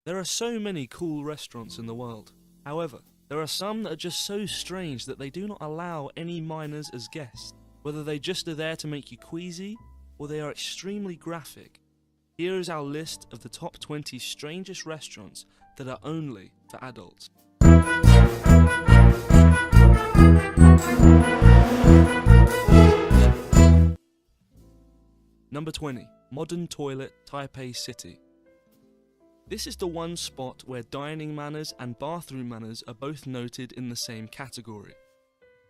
There are so many cool restaurants in the world. However, there are some that are just so strange that they do not allow any minors as guests, whether they just are there to make you queasy or they are extremely graphic. Here is our list of the top 20 strangest restaurants that are only for adults. Number 20. Modern Toilet, Taipei City. This is the one spot where dining manners and bathroom manners are both noted in the same category.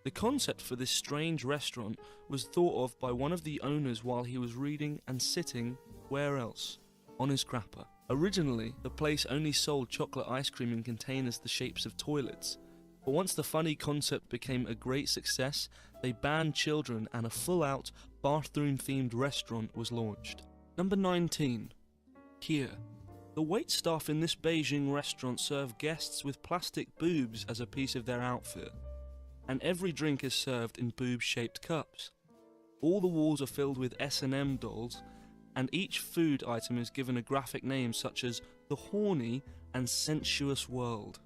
The concept for this strange restaurant was thought of by one of the owners while he was reading and sitting, where else? On his crapper. Originally, the place only sold chocolate ice cream in containers the shapes of toilets, but once the funny concept became a great success, they banned children and a full-out, bathroom-themed restaurant was launched. Number 19. Kia. The waitstaff in this Beijing restaurant serve guests with plastic boobs as a piece of their outfit, and every drink is served in boob-shaped cups. All the walls are filled with S&M dolls, and each food item is given a graphic name such as the horny and sensuous world.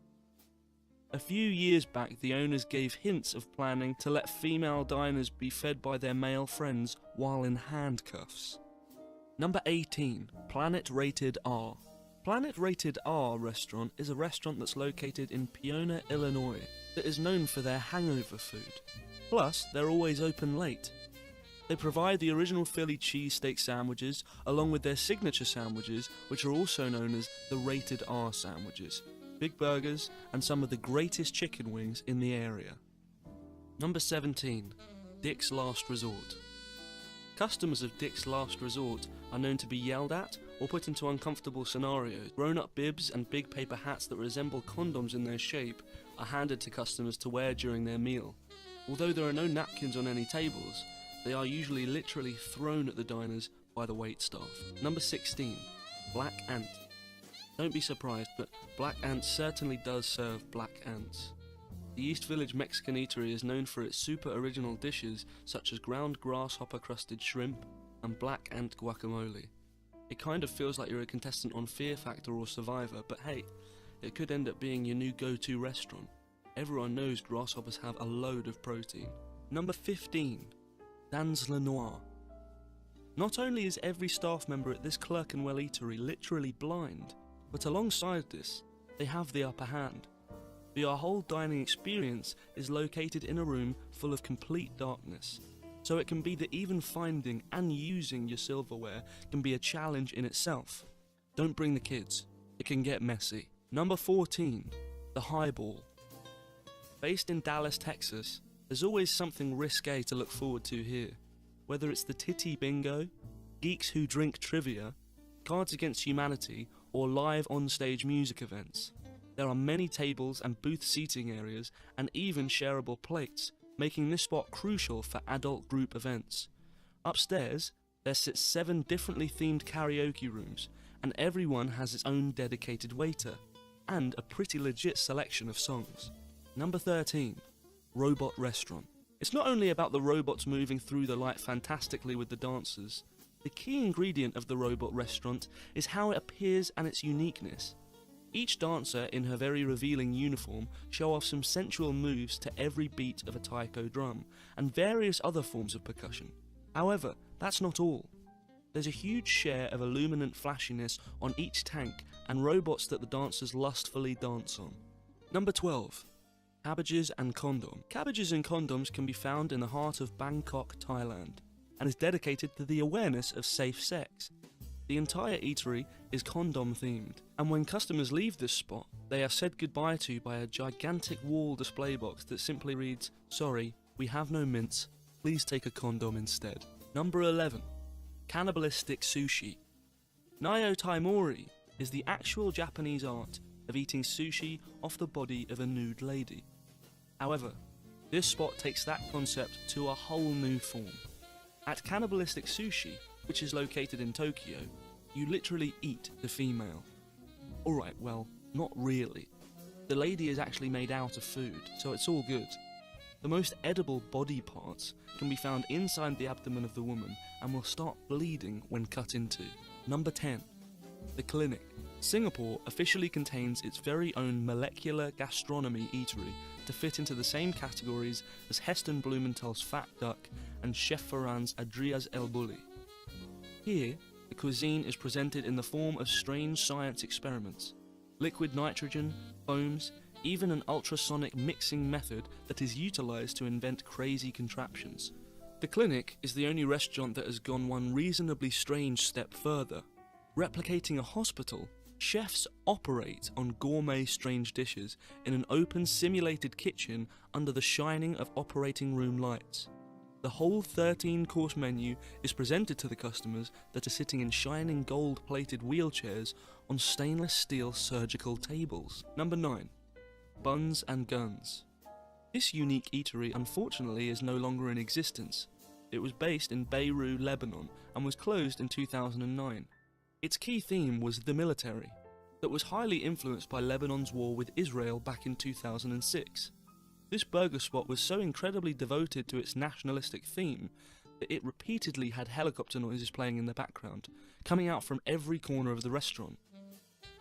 A few years back, the owners gave hints of planning to let female diners be fed by their male friends while in handcuffs. Number 18. Planet Rated R. Planet Rated R restaurant is a restaurant that's located in Peonia, Illinois, that is known for their hangover food. Plus, they're always open late. They provide the original Philly cheesesteak sandwiches along with their signature sandwiches, which are also known as the Rated R sandwiches, big burgers, and some of the greatest chicken wings in the area. Number 17. Dick's Last Resort. Customers of Dick's Last Resort are known to be yelled at or put into uncomfortable scenarios. Grown-up bibs and big paper hats that resemble condoms in their shape are handed to customers to wear during their meal. Although there are no napkins on any tables, they are usually literally thrown at the diners by the waitstaff. Number 16. Black Ant. Don't be surprised, but Black Ant certainly does serve black ants. The East Village Mexican Eatery is known for its super original dishes such as ground grasshopper crusted shrimp and black ant guacamole. It kind of feels like you're a contestant on Fear Factor or Survivor, but hey, it could end up being your new go-to restaurant. Everyone knows grasshoppers have a load of protein. Number 15. Dans Le Noir. Not only is every staff member at this Clerkenwell Eatery literally blind, but alongside this, they have the upper hand. Your whole dining experience is located in a room full of complete darkness, so it can be that even finding and using your silverware can be a challenge in itself. Don't bring the kids, it can get messy. Number 14. The Highball. Based in Dallas, Texas, there's always something risque to look forward to here. Whether it's the Titty Bingo, Geeks Who Drink Trivia, Cards Against Humanity, or live on-stage music events. There are many tables and booth seating areas and even shareable plates, making this spot crucial for adult group events. Upstairs, there sits 7 differently themed karaoke rooms, and everyone has its own dedicated waiter, and a pretty legit selection of songs. Number 13. Robot Restaurant. It's not only about the robots moving through the light fantastically with the dancers. The key ingredient of the robot restaurant is how it appears and its uniqueness. Each dancer in her very revealing uniform show off some sensual moves to every beat of a taiko drum, and various other forms of percussion. However, that's not all. There's a huge share of illuminant flashiness on each tank and robots that the dancers lustfully dance on. Number 12. Cabbages and Condom. Cabbages and Condoms can be found in the heart of Bangkok, Thailand, and is dedicated to the awareness of safe sex. The entire eatery is condom themed, and when customers leave this spot, they are said goodbye to by a gigantic wall display box that simply reads, "Sorry, we have no mints, please take a condom instead." Number 11. Cannibalistic Sushi. Nyo Taimori is the actual Japanese art of eating sushi off the body of a nude lady. However, this spot takes that concept to a whole new form. At Cannibalistic Sushi, which is located in Tokyo, you literally eat the female. Alright, well, not really. The lady is actually made out of food, so it's all good. The most edible body parts can be found inside the abdomen of the woman and will start bleeding when cut into. Number 10. The Clinic. Singapore officially contains its very own molecular gastronomy eatery to fit into the same categories as Heston Blumenthal's Fat Duck and Chef Ferran's Adria's El Bulli. Here, the cuisine is presented in the form of strange science experiments, liquid nitrogen, foams, even an ultrasonic mixing method that is utilised to invent crazy contraptions. The Clinic is the only restaurant that has gone one reasonably strange step further. Replicating a hospital, chefs operate on gourmet strange dishes in an open simulated kitchen under the shining of operating room lights. The whole 13-course menu is presented to the customers that are sitting in shining gold-plated wheelchairs on stainless steel surgical tables. Number 9. Buns and Guns. This unique eatery unfortunately is no longer in existence. It was based in Beirut, Lebanon, and was closed in 2009. Its key theme was the military, that was highly influenced by Lebanon's war with Israel back in 2006. This burger spot was so incredibly devoted to its nationalistic theme that it repeatedly had helicopter noises playing in the background, coming out from every corner of the restaurant.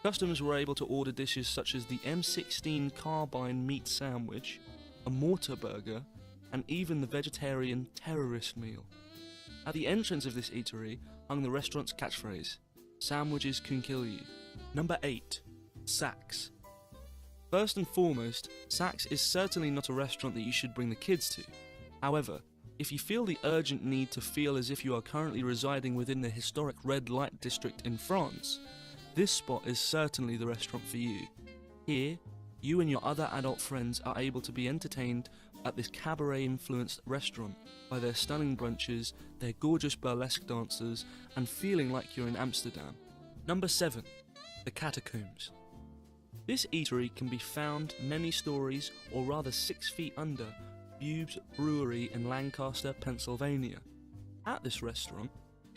Customers were able to order dishes such as the M16 Carbine meat sandwich, a mortar burger, and even the vegetarian terrorist meal. At the entrance of this eatery hung the restaurant's catchphrase, "Sandwiches can kill you." Number 8. Saks. First and foremost, Saks is certainly not a restaurant that you should bring the kids to. However, if you feel the urgent need to feel as if you are currently residing within the historic red light district in France, this spot is certainly the restaurant for you. Here, you and your other adult friends are able to be entertained at this cabaret-influenced restaurant by their stunning brunches, their gorgeous burlesque dancers, and feeling like you're in Amsterdam. Number 7. The Catacombs. This eatery can be found many stories, or rather 6 feet under, Bube's Brewery in Lancaster, Pennsylvania. At this restaurant,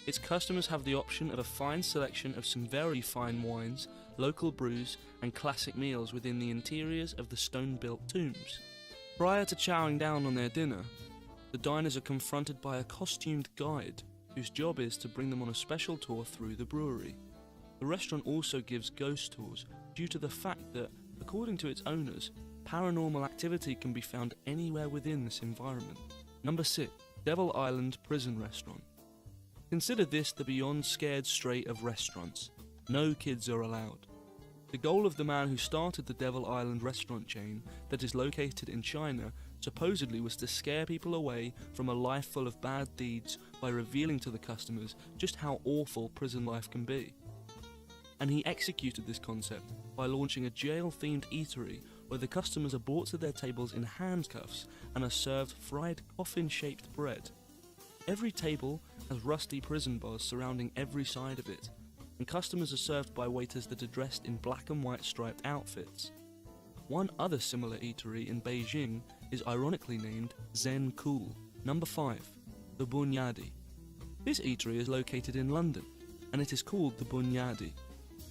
its customers have the option of a fine selection of some very fine wines, local brews, and classic meals within the interiors of the stone-built tombs. Prior to chowing down on their dinner, the diners are confronted by a costumed guide whose job is to bring them on a special tour through the brewery. The restaurant also gives ghost tours due to the fact that, according to its owners, paranormal activity can be found anywhere within this environment. Number 6. Devil Island Prison Restaurant. Consider this the beyond scared straight of restaurants. No kids are allowed. The goal of the man who started the Devil Island restaurant chain that is located in China supposedly was to scare people away from a life full of bad deeds by revealing to the customers just how awful prison life can be. And he executed this concept by launching a jail-themed eatery where the customers are brought to their tables in handcuffs and are served fried coffin-shaped bread. Every table has rusty prison bars surrounding every side of it, and customers are served by waiters that are dressed in black and white striped outfits. One other similar eatery in Beijing is ironically named Zen Cool. Number 5. The Bunyadi. This eatery is located in London, and it is called the Bunyadi.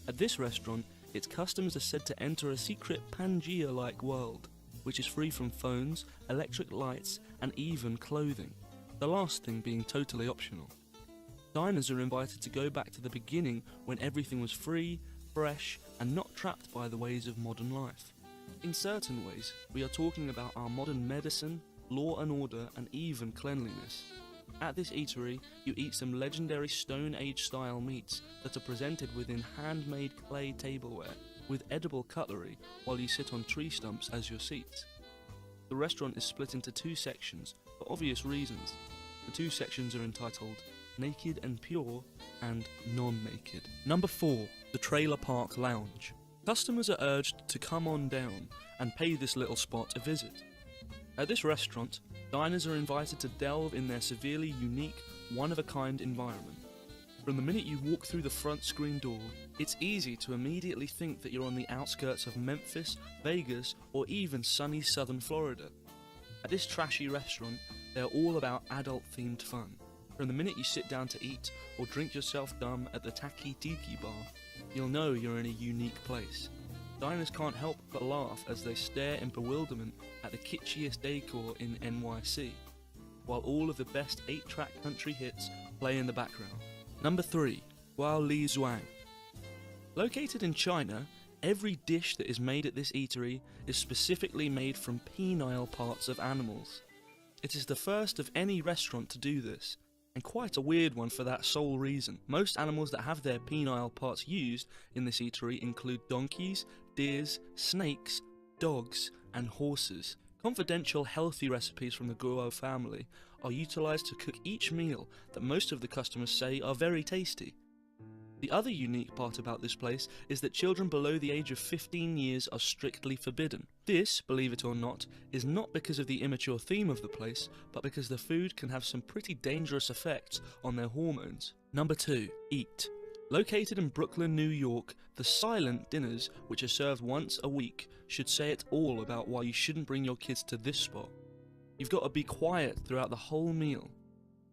At this restaurant, its customers are said to enter a secret Pangea-like world, which is free from phones, electric lights, and even clothing, the last thing being totally optional. Diners are invited to go back to the beginning when everything was free, fresh, and not trapped by the ways of modern life. In certain ways, we are talking about our modern medicine, law and order, and even cleanliness. At this eatery, you eat some legendary Stone Age style meats that are presented within handmade clay tableware with edible cutlery while you sit on tree stumps as your seats. The restaurant is split into 2 sections for obvious reasons. The 2 sections are entitled Naked and Pure and Non-Naked. Number 4. The Trailer Park Lounge. Customers are urged to come on down and pay this little spot a visit. At this restaurant, diners are invited to delve in their severely unique, one-of-a-kind environment. From the minute you walk through the front screen door, it's easy to immediately think that you're on the outskirts of Memphis, Vegas, or even sunny southern Florida. At this trashy restaurant, they're all about adult-themed fun. From the minute you sit down to eat or drink yourself dumb at the Taki Tiki bar, you'll know you're in a unique place. Diners can't help but laugh as they stare in bewilderment at the kitschiest decor in NYC, while all of the best 8-track country hits play in the background. Number 3. Guao Li Zhuang. Located in China, every dish that is made at this eatery is specifically made from penile parts of animals. It is the first of any restaurant to do this, and quite a weird one for that sole reason. Most animals that have their penile parts used in this eatery include donkeys, deers, snakes, dogs, and horses. Confidential healthy recipes from the Guo family are utilised to cook each meal that most of the customers say are very tasty. The other unique part about this place is that children below the age of 15 years are strictly forbidden. This, believe it or not, is not because of the immature theme of the place, but because the food can have some pretty dangerous effects on their hormones. Number 2. Eat. Located in Brooklyn, New York, the silent dinners, which are served once a week, should say it all about why you shouldn't bring your kids to this spot. You've got to be quiet throughout the whole meal.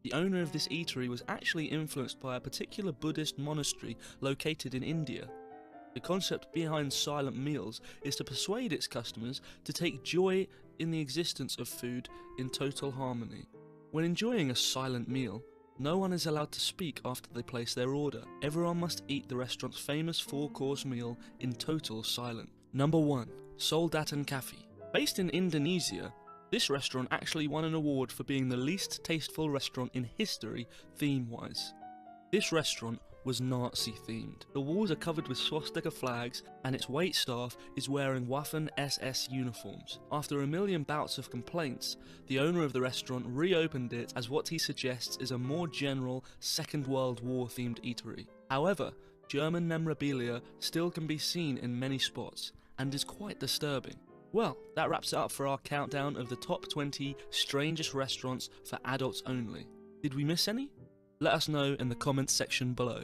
The owner of this eatery was actually influenced by a particular Buddhist monastery located in India. The concept behind silent meals is to persuade its customers to take joy in the existence of food in total harmony. When enjoying a silent meal, no one is allowed to speak after they place their order. Everyone must eat the restaurant's famous 4-course meal in total silence. Number 1. Soldaten Cafe. Based in Indonesia, this restaurant actually won an award for being the least tasteful restaurant in history theme-wise. This restaurant was Nazi-themed. The walls are covered with swastika flags, and its waitstaff is wearing Waffen-SS uniforms. After a million bouts of complaints, the owner of the restaurant reopened it as what he suggests is a more general Second World War themed eatery. However, German memorabilia still can be seen in many spots, and is quite disturbing. Well, that wraps it up for our countdown of the top 20 strangest restaurants for adults only. Did we miss any? Let us know in the comments section below.